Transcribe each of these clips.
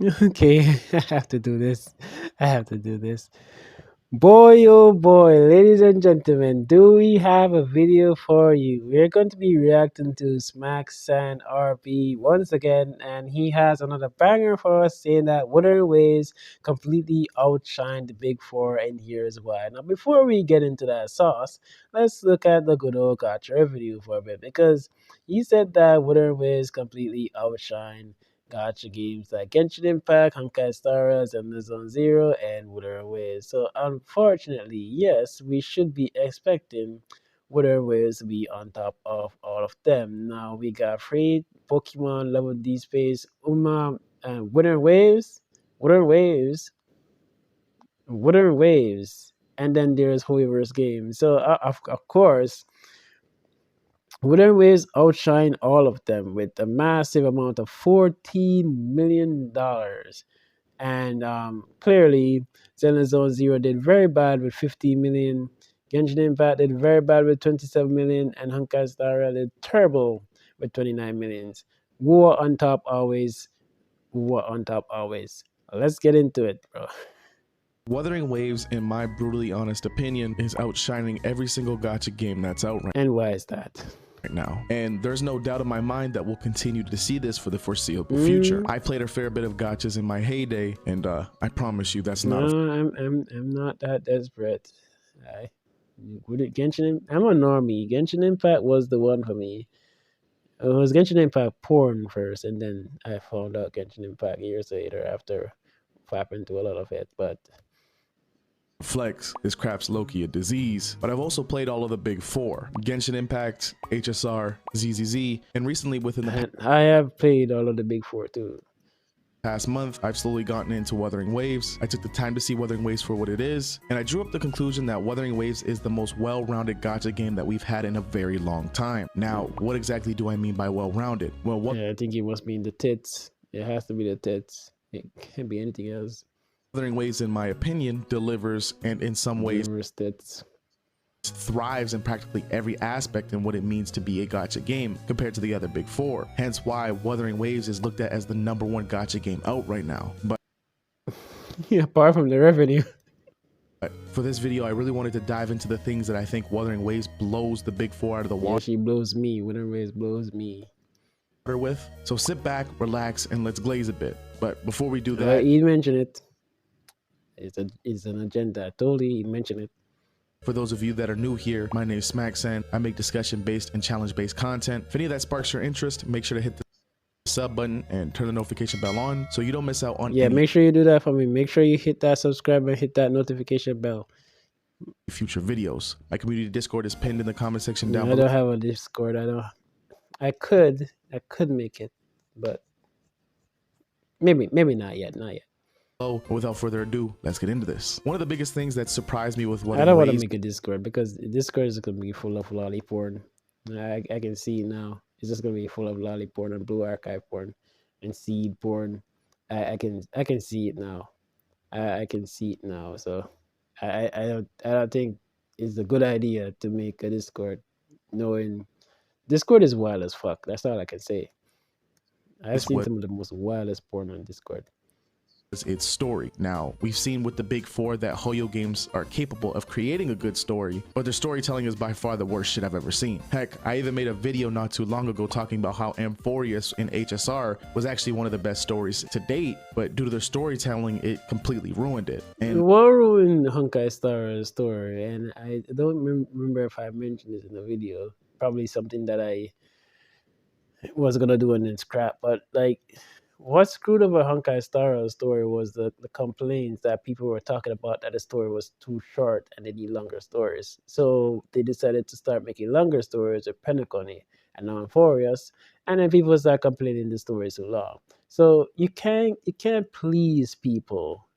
Okay, I have to do this. I have to do this. Boy, oh boy, ladies and gentlemen, do we have a video for you? We're going to be reacting to SmacksanRB once again, and he has another banger for us saying that Wuthering Waves completely outshine the big four, and here's why. Now, before we get into that sauce, let's look at the good old gotcha review for a bit because he said that Wuthering Waves completely outshine gotcha games like Genshin Impact, Honkai Star Rail, and Zone Zero, and Wuthering Waves. So, unfortunately, yes, we should be expecting Wuthering Waves to be on top of all of them. Now, we got free Pokemon Level D Space, Uma, and Wuthering Waves, Wuthering Waves, and then there's Hoyoverse Games. So, of course, Wuthering Waves outshine all of them with a massive amount of $14 million. And clearly, Zenless Zone Zero did very bad with 15 million. Genshin Impact did very bad with 27 million, and Honkai Star Rail did terrible with 29 millions. War on top always. War on top always. Let's get into it, bro. Wuthering Waves, in my brutally honest opinion, is outshining every single gacha game that's out And why is that? right now. And there's no doubt in my mind that we'll continue to see this for the foreseeable future. I played a fair bit of gachas in my heyday, and I promise you that's not No, I'm not that desperate. I would it Genshin. I'm a normie. Genshin Impact was the one for me. It was Genshin Impact porn first, and then I found out Genshin Impact years later after fapping to a lot of it. But flex. This crap's Loki a disease. But I've also played all of the big four: Genshin Impact, HSR, ZZZ, and recently within the I have played all of the big four too. past month, I've slowly gotten into Wuthering Waves. I took the time to see Wuthering Waves for what it is, and I drew up the conclusion that Wuthering Waves is the most well-rounded gacha game that we've had in a very long time. Now, what exactly do I mean by well-rounded? Well, Yeah, I think it must be in the tits. It has to be the tits. It can't be anything else. Wuthering Waves, in my opinion, delivers and in some ways Tits. thrives in practically every aspect in what it means to be a gacha game compared to the other big four. Hence why Wuthering Waves is looked at as the #1 gacha game out right now. But Yeah, apart from the revenue. for this video, I really wanted to dive into the things that I think Wuthering Waves blows the big four out of the water. Yeah, she blows me. Wuthering Waves blows me. With. So sit back, relax, and let's glaze a bit. But before we do that, He mentioned it. It's an agenda. I told you he mentioned it. for those of you that are new here, my name is Smacksan. I make discussion-based and challenge-based content. If any of that sparks your interest, make sure to hit the sub button and turn the notification bell on so you don't miss out on make sure you do that for me. Make sure you hit that subscribe and hit that notification bell. Future videos. My community Discord is pinned in the comment section down I below. don't have a Discord. I could make it, but maybe not yet. Without further ado, let's get into this. One of the biggest things that surprised me with I don't want to make a Discord because Discord is going to be full of lolly porn. I can see it now. It's just going to be full of lolly porn and blue archive porn and seed porn. I can see it now. I can see it now. So I don't think it's a good idea to make a Discord, knowing Discord is wild as fuck. That's all I can say. I've seen some of the most wildest porn on Discord. Its story. Now, we've seen with the big four that hoyo games are capable of creating a good story, but their storytelling is by far the worst shit I've ever seen. Heck, I even made a video not too long ago talking about how Amphorius in HSR was actually one of the best stories to date, but due to their storytelling, it completely ruined it. And what ruined Honkai Star story? And I don't remember if I mentioned this in the video. Probably something that I was gonna do and then scrap, but like what screwed up a Honkai Star story was the complaints that people were talking about that the story was too short and they need longer stories. So they decided to start making longer stories with Penacony and now Amphorius, and then people start complaining the story is too long. So you can't please people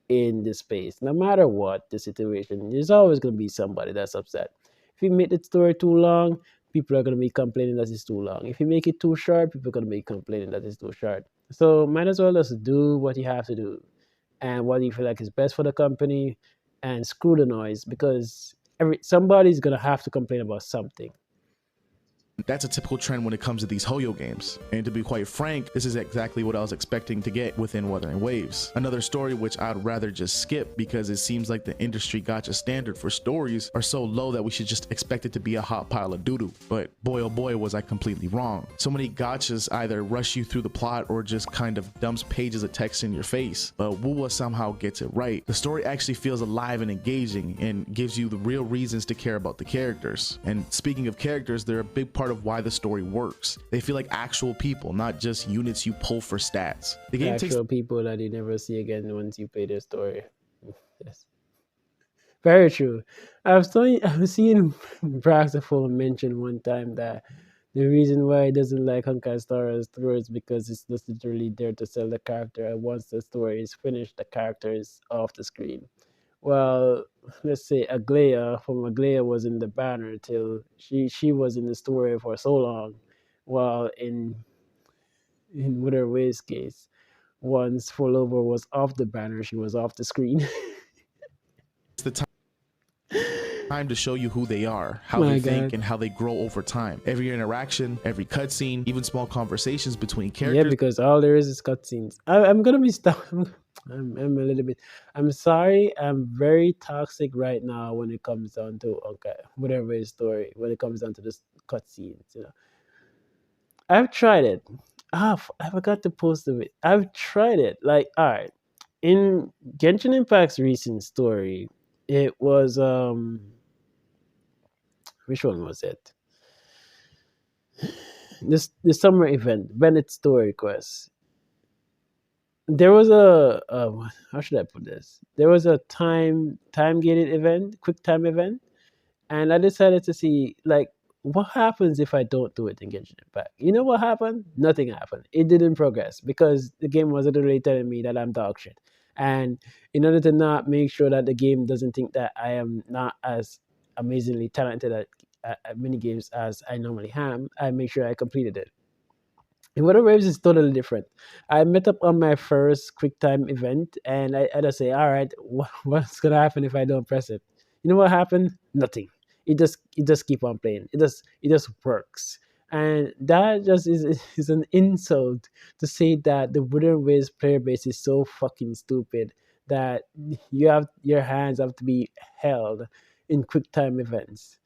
in this space, no matter what the situation. There's always gonna be somebody that's upset. If you make the story too long, people are going to be complaining that it's too long. If you make it too short, people are going to be complaining that it's too short. So might as well just do what you have to do and what you feel like is best for the company and screw the noise because somebody's going to have to complain about something. That's a typical trend when it comes to these hoyo games. And to be quite frank, this is exactly what I was expecting to get within Wuthering Waves. Another story which I'd rather just skip because it seems like the industry gotcha standard for stories are so low that we should just expect it to be a hot pile of doo-doo. But boy oh boy was I completely wrong. So many gotchas either rush you through the plot or just kind of dumps pages of text in your face. But Wuwa somehow gets it right. The story actually feels alive and engaging and gives you the real reasons to care about the characters. And speaking of characters, they're a big part of why the story works. They feel like actual people, not just units you pull for stats. The game takes Actual people that you never see again once you play their story. Yes. Very true. I've seen Braxaful mention one time that the reason why he doesn't like Honkai Star story is because it's just literally there to sell the character, and once the story is finished, the character is off the screen. Well, let's say Aglaya from Aglaya was in the banner till she was in the story for so long, while in Wither Ways case, once Fullover was off the banner, she was off the screen. the time to show you who they are, how My they think, God. and how they grow over time. Every interaction, every cutscene, even small conversations between Yeah, characters because all there is cutscenes. I'm gonna be stuck. I'm a little bit. I'm sorry. I'm very toxic right now when it comes down to okay, whatever his story. When it comes down to this cutscenes, I've tried it. I forgot to post of it. I've tried it. Like, all right, in Genshin Impact's recent story, it was which one was it? This summer event, Bennett story quest. There was a how should I put this? There was a time gated event, quick time event, and I decided to see like what happens if I don't do it in Genshin Impact. You know what happened? Nothing happened. It didn't progress because the game was literally telling me that I'm dog shit. And in order to not make sure that the game doesn't think that I am not as amazingly talented at mini games as I normally am, I make sure I completed it. In Wuthering Waves is totally different. I met up on my first quick time event and I just say, all right, what's gonna happen if I don't press it? You know what happened? Nothing. It just keep on playing. It just works. And that just is an insult to say that the Wuthering Waves player base is so fucking stupid that your hands have to be held in quick time events.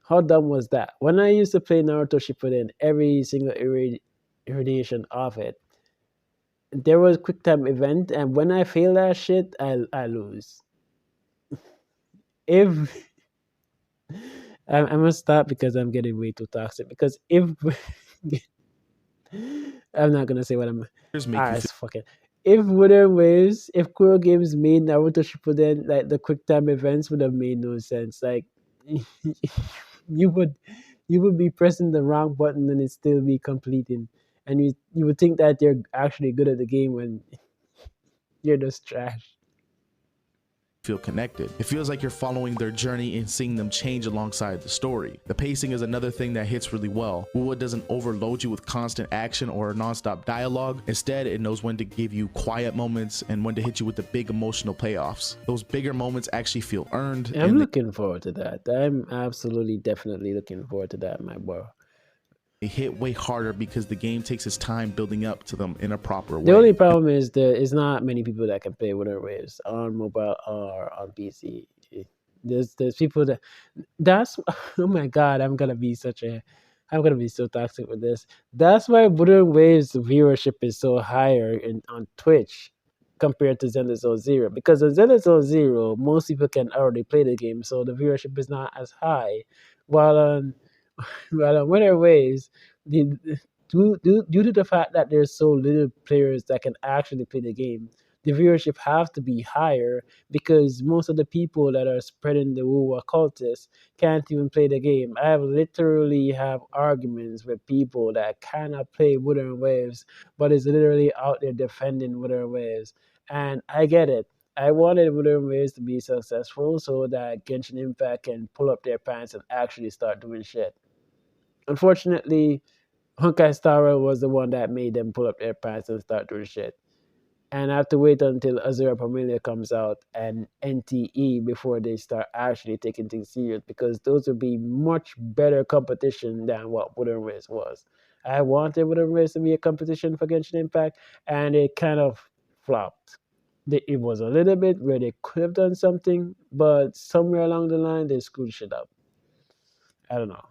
How dumb was that? When I used to play Naruto Shippuden, every single irradiation of it, there was quick time event, and when I fail that shit, I lose. If I'm gonna stop because I'm getting way too toxic. Because if I'm not gonna say what I'm. make you Alright, feel fuck it. If Wither Waves, if Kuro Games made Naruto Shippuden, like the quick time events would have made no sense. Like you would you would be pressing the wrong button and it still be completing. And you would think that you're actually good at the game when you're just trash. connected. It feels like you're following their journey and seeing them change alongside the story. The pacing is another thing that hits really well. Wuwa doesn't overload you with constant action or non-stop dialogue. Instead, it knows when to give you quiet moments and when to hit you with the big emotional payoffs. Those bigger moments actually feel earned. I'm looking forward to that. I'm absolutely definitely looking forward to that, my boy. They hit way harder because the game takes its time building up to them in a proper The way. only problem is there is not many people that can play Wither Waves on mobile or on PC. There's people that's oh my god, I'm gonna be so toxic with this. That's why Wuthering Waves viewership is so higher on Twitch compared to Zenless Zone Zero. Because on Zenless Zone Zero, most people can already play the game, so the viewership is not as high. While on Wuthering Waves, due to the fact that there's so little players that can actually play the game, the viewership have to be higher because most of the people that are spreading the Wuwa cultists can't even play the game. I have literally have arguments with people that cannot play Wuthering Waves, but is literally out there defending Wuthering Waves. And I get it. I wanted Wuthering Waves to be successful so that Genshin Impact can pull up their pants and actually start doing shit. Unfortunately, Honkai Star Rail was the one that made them pull up their pants and start doing shit. and I have to wait until Azura Familia comes out and NTE before they start actually taking things serious, because those would be much better competition than what Wuthering Waves was. I wanted Wuthering Waves to be a competition for Genshin Impact, and it kind of flopped. It was a little bit where they could have done something, but somewhere along the line they screwed shit up. I don't know.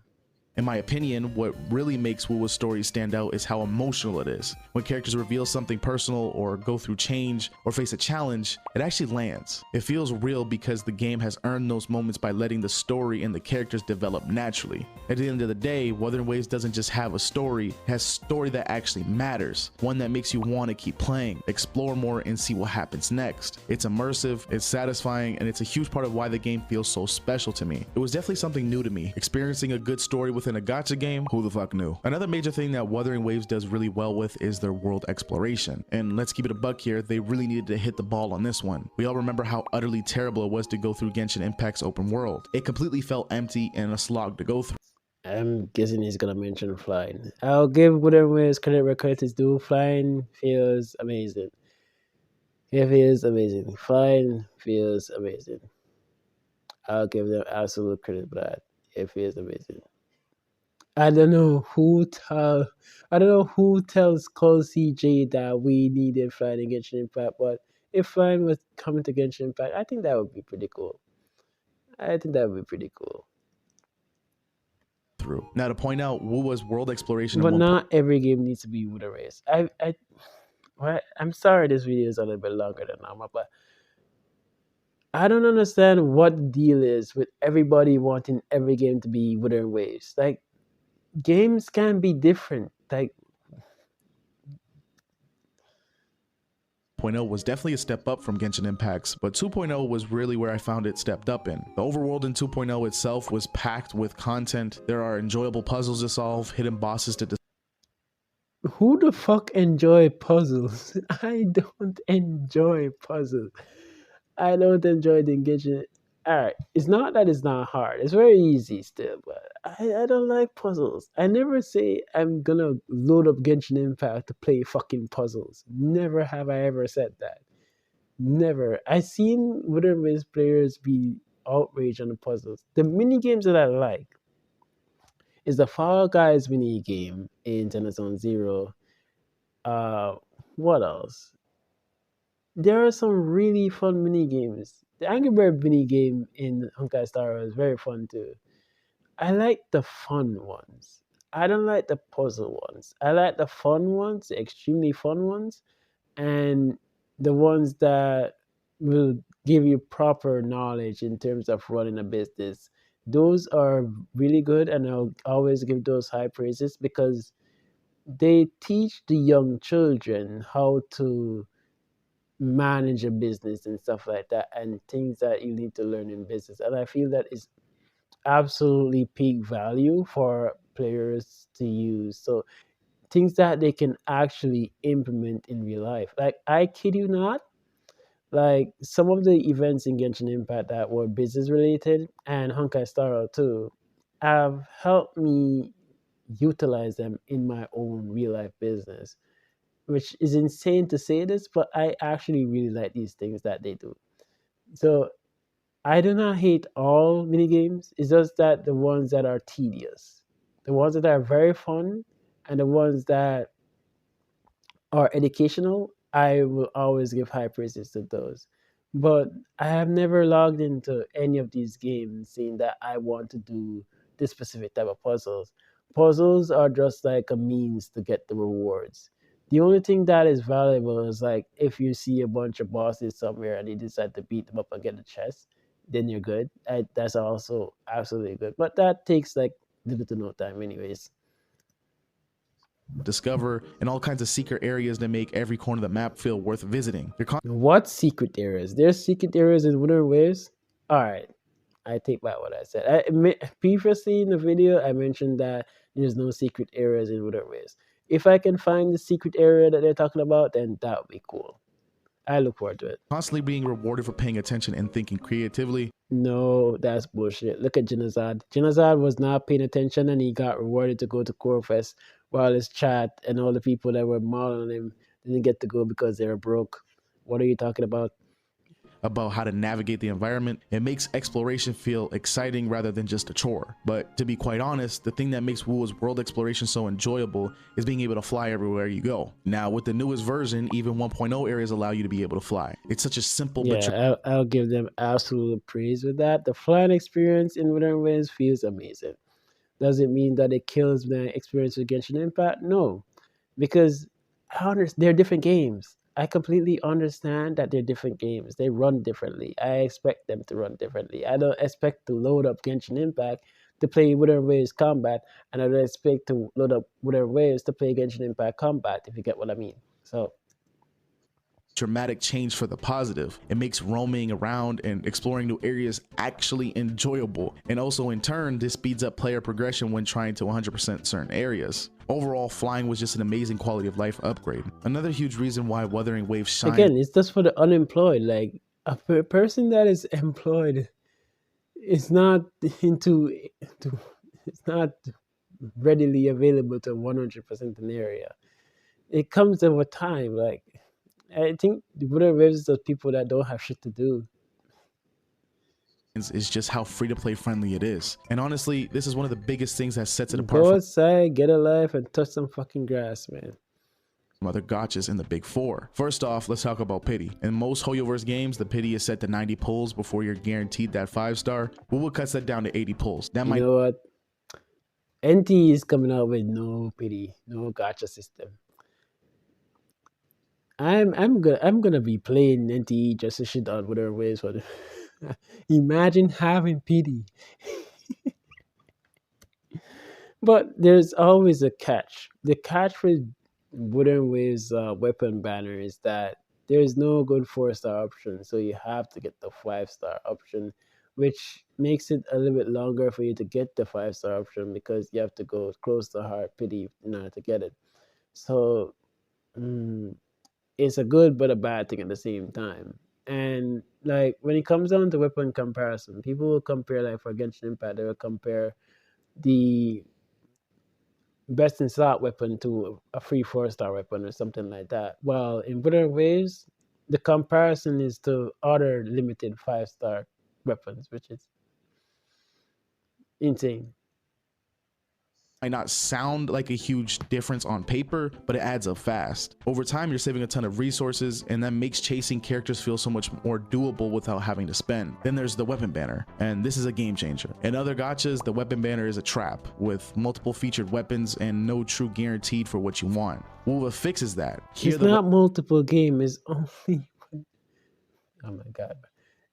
In my opinion, what really makes Wuwa's story stand out is how emotional it is. When characters reveal something personal or go through change or face a challenge, it actually lands. It feels real because the game has earned those moments by letting the story and the characters develop naturally. At the end of the day, Wuthering Waves doesn't just have a story, it has a story that actually matters. One that makes you want to keep playing, explore more, and see what happens next. It's immersive, it's satisfying, and it's a huge part of why the game feels so special to me. It was definitely something new to me. Experiencing a good story within a gacha game, who the fuck knew? Another major thing that Wuthering Waves does really well with is their world exploration. And let's keep it a buck here, they really needed to hit the ball on this one. We all remember how utterly terrible it was to go through Genshin Impact's open world. It completely felt empty and a slog to go through. I'm guessing he's gonna mention flying. I'll give Wuthering Waves credit where credit is due. Flying feels amazing. It feels amazing. Flying feels amazing. I'll give them absolute credit for that. It feels amazing. I don't know who tell I don't know who tells Cole CJ that we needed flying in Genshin Impact, but if flying was coming to Genshin Impact, I think that would be pretty cool. I think that would be pretty cool. Now to point out Wuwa's world exploration in But one not every game needs to be with a race. I'm sorry this video is a little bit longer than normal, but I don't understand what the deal is with everybody wanting every game to be Wuthering Waves. Like, games can be different. Like, 1.0 was definitely a step up from Genshin Impact's, but 2.0 was really where I found it stepped up in. The overworld in 2.0 itself was packed with content. There are enjoyable puzzles to solve, hidden bosses to who the fuck enjoy puzzles? I don't enjoy puzzles. I don't enjoy the engagement. Alright, it's not that it's not hard. It's very easy still, but I don't like puzzles. I never say I'm gonna load up Genshin Impact to play fucking puzzles. Never have I ever said that. Never. I seen Wuthering Waves players be outraged on the puzzles. The mini games that I like is the Fall Guys mini game in Zone Zero. Uh, what else? There are some really fun mini games. The Angry Bird mini game in Honkai Star Rail is very fun too. I like the fun ones. I don't like the puzzle ones. I like the fun ones, the extremely fun ones, and the ones that will give you proper knowledge in terms of running a business. Those are really good, and I'll always give those high praises because they teach the young children how to manage a business and stuff like that, and things that you need to learn in business. And I feel that is absolutely peak value for players to use. So things that they can actually implement in real life. Like, I kid you not, like some of the events in Genshin Impact that were business related and Honkai Star Rail too have helped me utilize them in my own real life business, which is insane to say this, but I actually really like these things that they do. So I do not hate all mini games. It's just that the ones that are tedious, the ones that are very fun, and the ones that are educational, I will always give high praises to those. But I have never logged into any of these games saying that I want to do this specific type of puzzles. Puzzles are just like a means to get the rewards. The only thing that is valuable is like if you see a bunch of bosses somewhere and you decide to beat them up and get the chest, then you're good. That's also absolutely good. But that takes like little to no time, anyways. discover, and all kinds of secret areas that make every corner of the map feel worth visiting. What secret areas? There's secret areas in Wuthering Waves? Alright, I take back what I said. Previously in the video, I mentioned that there's no secret areas in Wuthering Waves. If I can find the secret area that they're talking about, then that would be cool. I look forward to it. Constantly being rewarded for paying attention and thinking creatively. No, that's bullshit. Look at Jinazad. Jinazad was not paying attention and he got rewarded to go to Corefest while his chat and all the people that were mauling him didn't get to go because they were broke. What are you talking about? about how to navigate the environment. It makes exploration feel exciting rather than just a chore. But to be quite honest, the thing that makes Wuwa's world exploration so enjoyable is being able to fly everywhere you go. Now, with the newest version, even 1.0 areas allow you to be able to fly. It's such a simple but Yeah, I'll give them absolute praise with that. The flying experience in Wuthering Waves feels amazing. Does it mean that it kills the experience with Genshin Impact? No, because they're different games. I completely understand that they're different games. They run differently. I expect them to run differently. I don't expect to load up Genshin Impact to play Wuthering Waves Combat, and I don't expect to load up Wuthering Waves to play Genshin Impact Combat, if you get what I mean. So dramatic change for the positive. It makes roaming around and exploring new areas actually enjoyable. And also in turn, this speeds up player progression when trying to 100% certain areas. Overall, flying was just an amazing quality of life upgrade. Another huge reason why Wuthering Waves shines again, it's just for the unemployed. Like person that is employed is not into, to, it's not readily available to 100% an area. It comes over time. Like I think Buddha Waves is the people that don't have shit to do. is just how free to play friendly it is. And honestly, this is one of the biggest things that sets it apart Go from outside, get a life, and touch some fucking grass, man. other gotchas in the big four. First off, let's talk about pity. In most Hoyoverse games, the pity is set to 90 pulls before you're guaranteed that 5-star. Wuwa cuts that down to 80 pulls. That You might know what? NT is coming out with no pity, no gotcha system. I'm gonna be playing NTE just to shit on whatever ways. But imagine having pity. But there's always a catch. The catch with Wooden Waves weapon banner is that there's no good 4-star option, so you have to get the 5-star option, which makes it a little bit longer for you to get the 5-star option because you have to go close to hard pity in order to get it. So mm, it's a good but a bad thing at the same time. And like when it comes down to weapon comparison, people will compare, like for Genshin Impact, they will compare the best in slot weapon to a free 4-star weapon or something like that. Well, in Wuthering Waves, the comparison is to other limited 5-star weapons, which is insane. might not sound like a huge difference on paper, but it adds up fast. Over time, you're saving a ton of resources, and that makes chasing characters feel so much more doable without having to spend. Then there's the weapon banner, and this is a game changer. In other gachas, the weapon banner is a trap, with multiple featured weapons and no true guaranteed for what you want. Wuwa fixes that. Here, It's the not multiple game, it's only oh my god.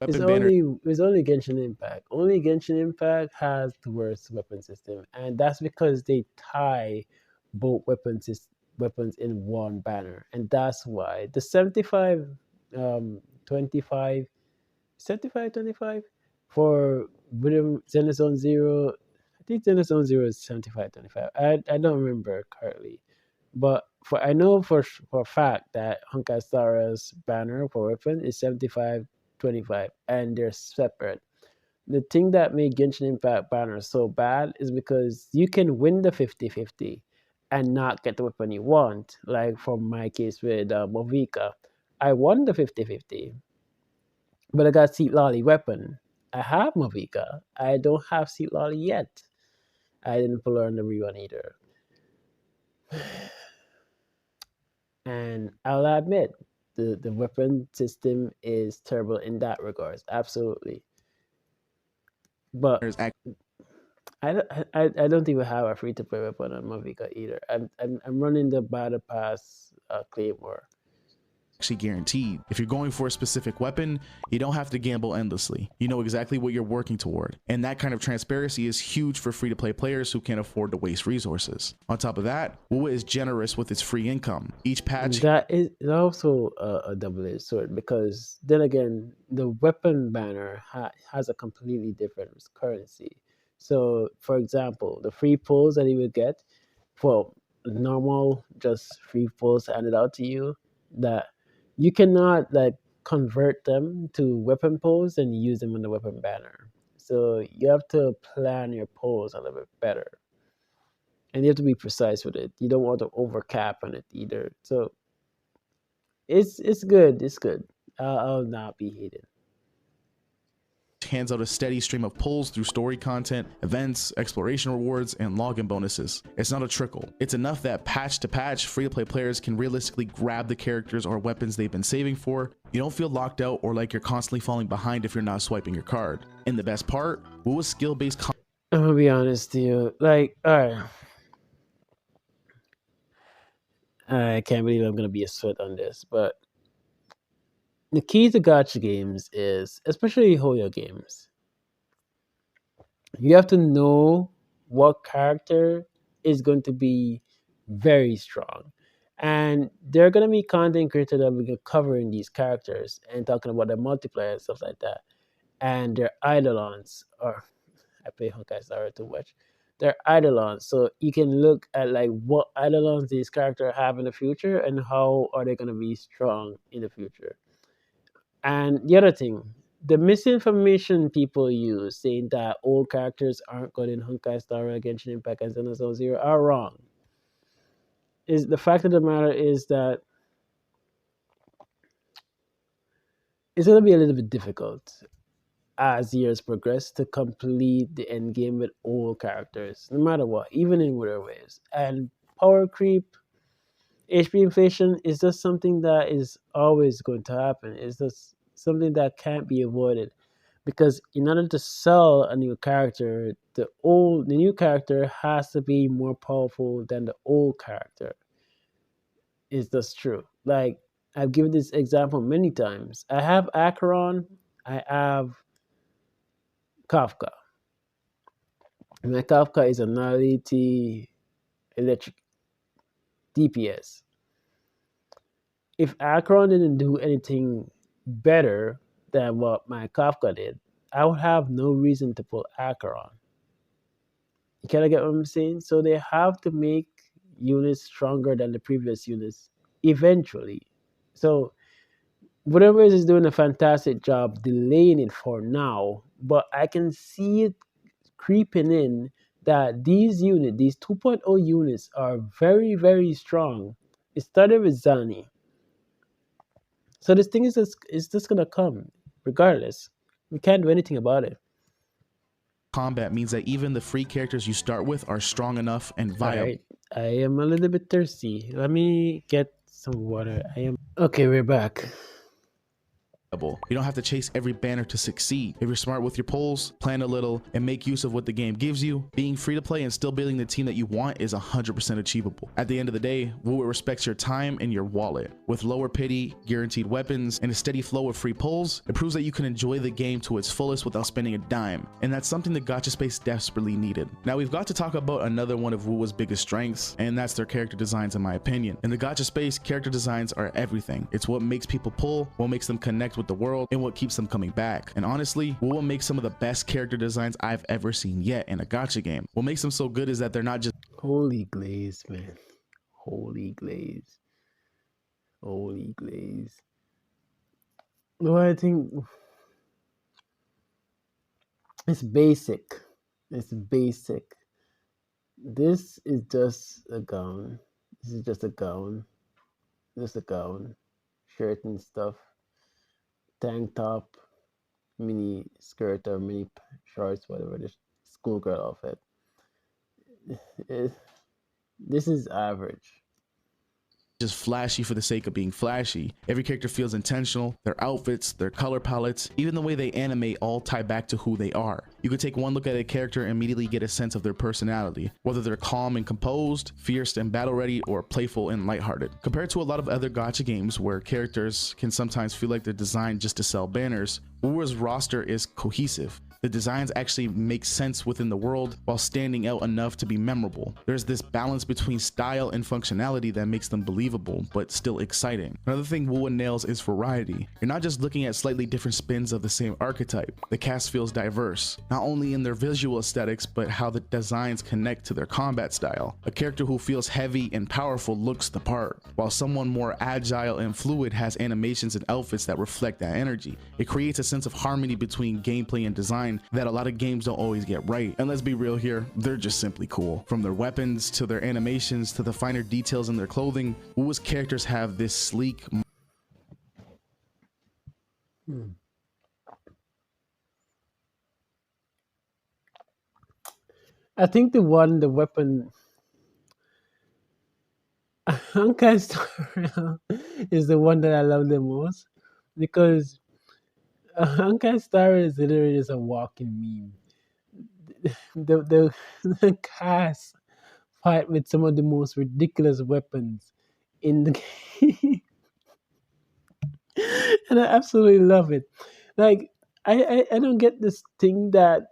It's weapon banner only it's only Genshin Impact. Only Genshin Impact has the worst weapon system, and that's because they tie both weapons in one banner, and that's why the 75, 25, 75, 25 for Rhythm Zenithzone Zero. I think Zenithzone Zero is 75, 25. I don't remember correctly, but I know for a fact that Honkai Stara's banner for weapon is 75, 25, and they're separate. The thing that made Genshin Impact banner so bad is because you can win the 50-50 and not get the weapon you want. Like for my case with Movika, I won the 50-50, but I got Seat Lolly weapon. I have Movika. I don't have Seat Lolly yet. I didn't pull her on the rerun either. And I'll admit, the weapon system is terrible in that regards. Absolutely. But is I don't even have a free to play weapon on Mavica either. I'm running the battle pass Claymore. actually guaranteed. If you're going for a specific weapon, you don't have to gamble endlessly. You know exactly what you're working toward. And that kind of transparency is huge for free to play players who can't afford to waste resources. On top of that, Wuwa is generous with its free income. Each patch That is also a double-edged sword because then again, the weapon banner has a completely different currency. So, for example, the free pulls that you would get for normal, just free pulls handed out to you, that you cannot like convert them to weapon pulls and use them in the weapon banner. So you have to plan your pulls a little bit better, and you have to be precise with it. You don't want to overcap on it either. So It's good. It's good. I'll not be hated. Hands out a steady stream of pulls through story content, events, exploration rewards, and login bonuses. It's not a trickle. It's enough that patch to patch, free-to-play players can realistically grab the characters or weapons they've been saving for. You don't feel locked out or like you're constantly falling behind if you're not swiping your card. And the best part, Wuwa's skill-based I'm gonna be honest to you. Like, all right, I can't believe I'm gonna be a sweat on this, but the key to gacha games is, especially hoyo games, you have to know what character is going to be very strong. And there are going to be content creators that will be covering these characters and talking about their multiplayer and stuff like that. And their eidolons, or I play Honkai Star too much. They're eidolons. So you can look at like what eidolons these characters have in the future and how are they going to be strong in the future. And the other thing, the misinformation people use saying that old characters aren't good in Honkai Star Rail, Genshin Impact, and Xenosaga Zero are wrong. Is the fact of the matter is that it's going to be a little bit difficult as years progress to complete the end game with old characters, no matter what, even in Wuthering Waves. And power creep, HP inflation is just something that is always going to happen. It's just something that can't be avoided. Because in order to sell a new character, the new character has to be more powerful than the old character. Is just true. Like I've given this example many times. I have Acheron, I have Kafka. My Kafka is a Nality electric DPS. If Acheron didn't do anything better than what my Kafka did, I would have no reason to pull Acheron. You kind of get what I'm saying? So they have to make units stronger than the previous units eventually. So whatever is doing a fantastic job delaying it for now, but I can see it creeping in that these 2.0 units are very, very strong. It started with Zani. So this thing is just gonna come regardless. We can't do anything about it. combat means that even the free characters you start with are strong enough and All viable. right. I am a little bit thirsty. Let me get some water. I am okay, we're back. You don't have to chase every banner to succeed. If you're smart with your polls, plan a little, and make use of what the game gives you, being free to play and still building the team that you want is 100% achievable. At the end of the day, Wuwa respects your time and your wallet. With lower pity, guaranteed weapons, and a steady flow of free pulls, it proves that you can enjoy the game to its fullest without spending a dime. And that's something the gacha space desperately needed. Now we've got to talk about another one of Wuwa's biggest strengths, and that's their character designs in my opinion. In the gacha space, character designs are everything. It's what makes people pull, what makes them connect with the world, and what keeps them coming back. And honestly, Wuwa makes some of the best character designs I've ever seen yet in a gacha game. What makes them so good is that they're not just Holy glaze, man. Holy glaze. Holy glaze. Well, I think it's basic. It's basic. This is just a gown. This is just a gown. Just a gown. Shirt and stuff. Tank top. Mini skirt or mini shorts, whatever. The schoolgirl outfit. This is average. flashy for the sake of being flashy. Every character feels intentional. Their outfits, their color palettes, even the way they animate all tie back to who they are. You could take one look at a character and immediately get a sense of their personality, whether they're calm and composed, fierce and battle ready, or playful and lighthearted. Compared to a lot of other gacha games where characters can sometimes feel like they're designed just to sell banners, Wuwa's roster is cohesive. The designs actually make sense within the world while standing out enough to be memorable. There's this balance between style and functionality that makes them believable, but still exciting. Another thing Wuwa nails is variety. You're not just looking at slightly different spins of the same archetype. The cast feels diverse, not only in their visual aesthetics, but how the designs connect to their combat style. A character who feels heavy and powerful looks the part, while someone more agile and fluid has animations and outfits that reflect that energy. It creates a sense of harmony between gameplay and design that a lot of games don't always get right. And let's be real here, they're just simply cool. From their weapons to their animations to the finer details in their clothing, Wuwa's characters have this sleek, Hmm. I think the weapon, Honkai Star is the one that I love the most because Honkai Star is literally just a walking meme. The cast fight with some of the most ridiculous weapons in the game, and I absolutely love it. Like I don't get this thing that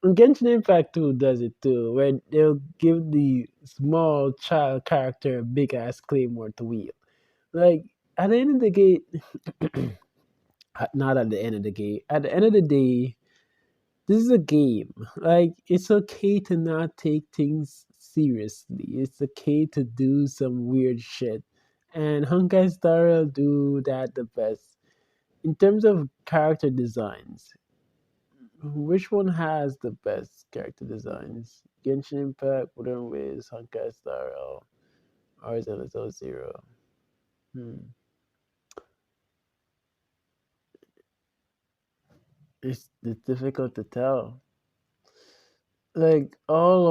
Genshin Impact 2 does it too, where they'll give the small child character a big ass claymore to wield. Like at the end of the day, not at the end of the game. At the end of the day, this is a game. Like it's okay to not take things seriously. It's okay to do some weird shit. And Honkai Star will do that the best. In terms of character designs, which one has the best character designs? Genshin Impact, Wuthering Waves, Honkai Star, or Zenithal Zero? Hmm. It's difficult to tell. Like all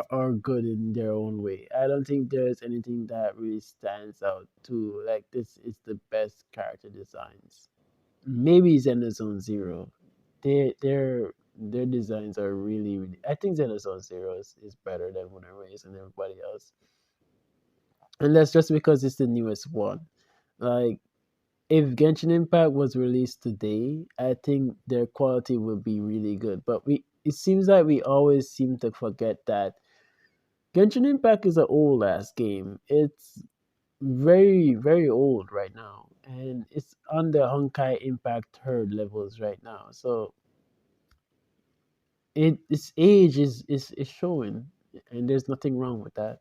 are good in their own way. I don't think there's anything that really stands out to like this is the best character designs. Maybe Zenithal Zero. Their designs are really. I think Zenithal Zero is better than Wuthering Waves and everybody else. And that's just because it's the newest one. Like if Genshin Impact was released today, I think their quality would be really good. But we it seems like we always seem to forget that Genshin Impact is an old ass game. It's very old right now, and it's on the Honkai Impact herd levels right now. So its age is showing, and there's nothing wrong with that.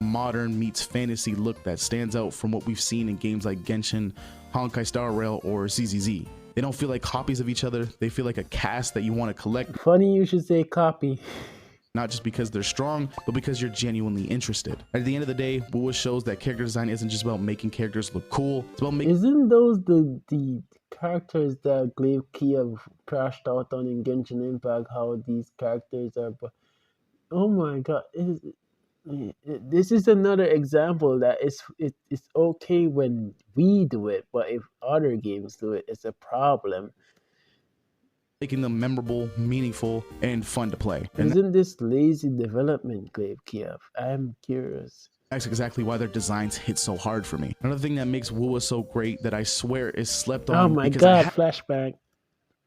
Modern meets fantasy look that stands out from what we've seen in games like Genshin, Honkai Star Rail, or ZZZ. They don't feel like copies of each other, they feel like a cast that you want to collect, Funny you should say copy. not just because they're strong, but because you're genuinely interested. At the end of the day, Wuwa shows that character design isn't just about making characters look cool, it's about making Isn't those the characters that Glaive Kiev crashed out on in Genshin Impact? How these characters are? Oh my god! This is another example that it's okay when we do it, but if other games do it, it's a problem. them memorable, meaningful, and fun to play. And Isn't this lazy development, Glaive Kiev? I'm curious. that's exactly why their designs hit so hard for me. Another thing that makes Wuwa so great that I swear is slept Oh on my because I god! Flashback.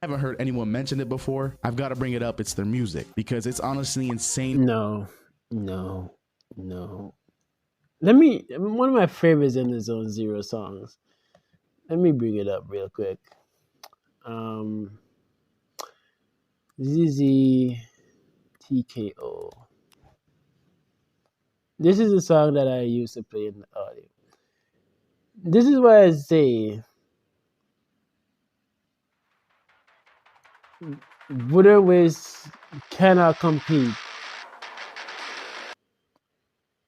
haven't heard anyone mention it before. I've got to bring it up. It's their music because it's honestly insane. No, no, no. Let me. One of my favorites in the Zone Zero songs. Let me bring it up real quick. Um, ZZ TKO. This is a song that I used to play in the audio. This is why I say Wuthering Waves cannot compete.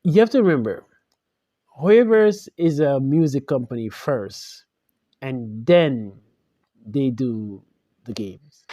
You have to remember, Hoyoverse is a music company first, and then they do the games.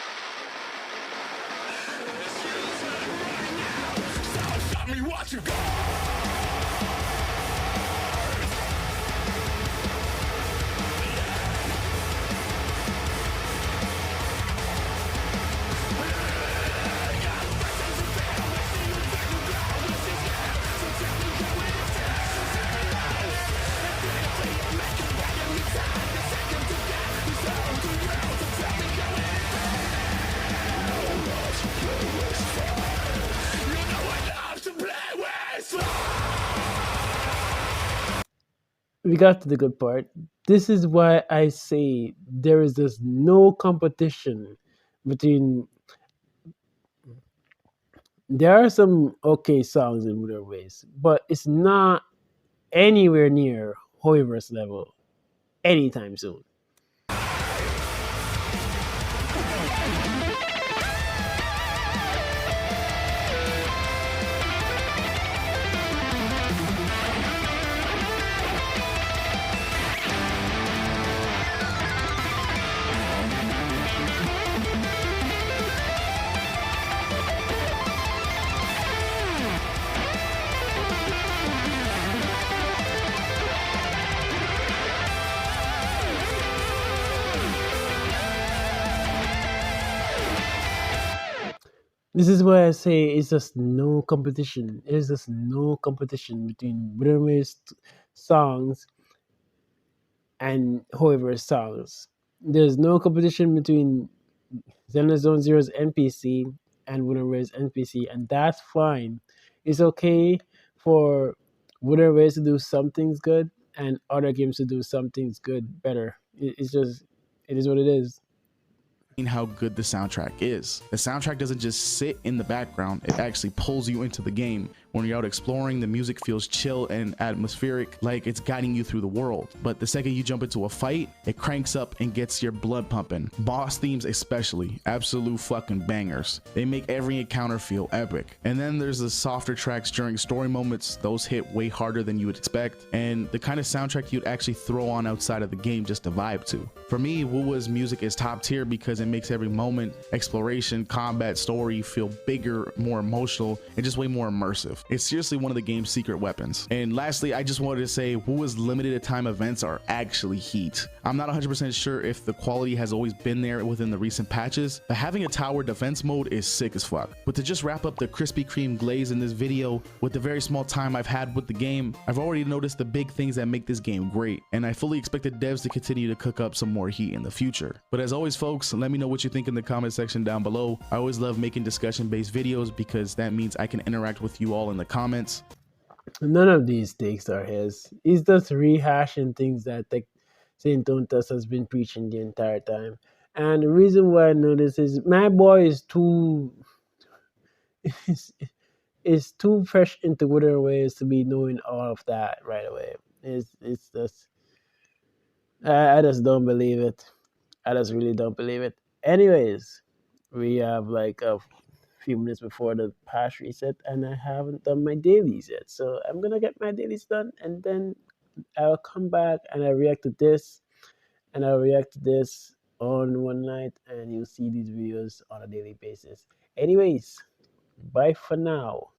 We got to the good part. This is why I say there is just no competition between. There are some okay songs in Wuthering Waves, but it's not anywhere near Hoiverse level anytime soon. This is why I say it's just no competition. There's just no competition between Wuthering songs and whoever's songs. There's no competition between Zone Zero's NPC and Wuthering Waves NPC, and that's fine. It's okay for Wuthering Waves to do some things good and other games to do some things good better. It's just, it is what it is. How good the soundtrack is. The soundtrack doesn't just sit in the background, it actually pulls you into the game. When you're out exploring, the music feels chill and atmospheric, like it's guiding you through the world. But the second you jump into a fight, it cranks up and gets your blood pumping. Boss themes especially, absolute fucking bangers. They make every encounter feel epic. And then there's the softer tracks during story moments, those hit way harder than you would expect, and the kind of soundtrack you'd actually throw on outside of the game just to vibe to. For me, Wuwa's music is top tier because it makes every moment, exploration, combat, story feel bigger, more emotional, and just way more immersive. It's seriously one of the game's secret weapons. And lastly, I just wanted to say Wuwa's limited time events are actually heat. I'm not 100% sure if the quality has always been there within the recent patches, but having a tower defense mode is sick as fuck. But to just wrap up the Krispy Kreme glaze in this video, with the very small time I've had with the game, I've already noticed the big things that make this game great, and I fully expect the devs to continue to cook up some more heat in the future. But as always folks, let me know what you think in the comment section down below. I always love making discussion based videos because that means I can interact with you all in the comments. None of these takes are his. He's just rehashing things that like Saint Tontas has been preaching the entire time. And the reason why I know this is my boy is too is, is too fresh into Wuthering Waves to be knowing all of that right away. It's just I just don't believe it. I just really don't believe it. Anyways, we have like a few minutes before the patch reset, and I haven't done my dailies yet. So I'm gonna get my dailies done, and then I'll come back and I react to this, and I'll react to this on one night, and you'll see these videos on a daily basis. Anyways, bye for now.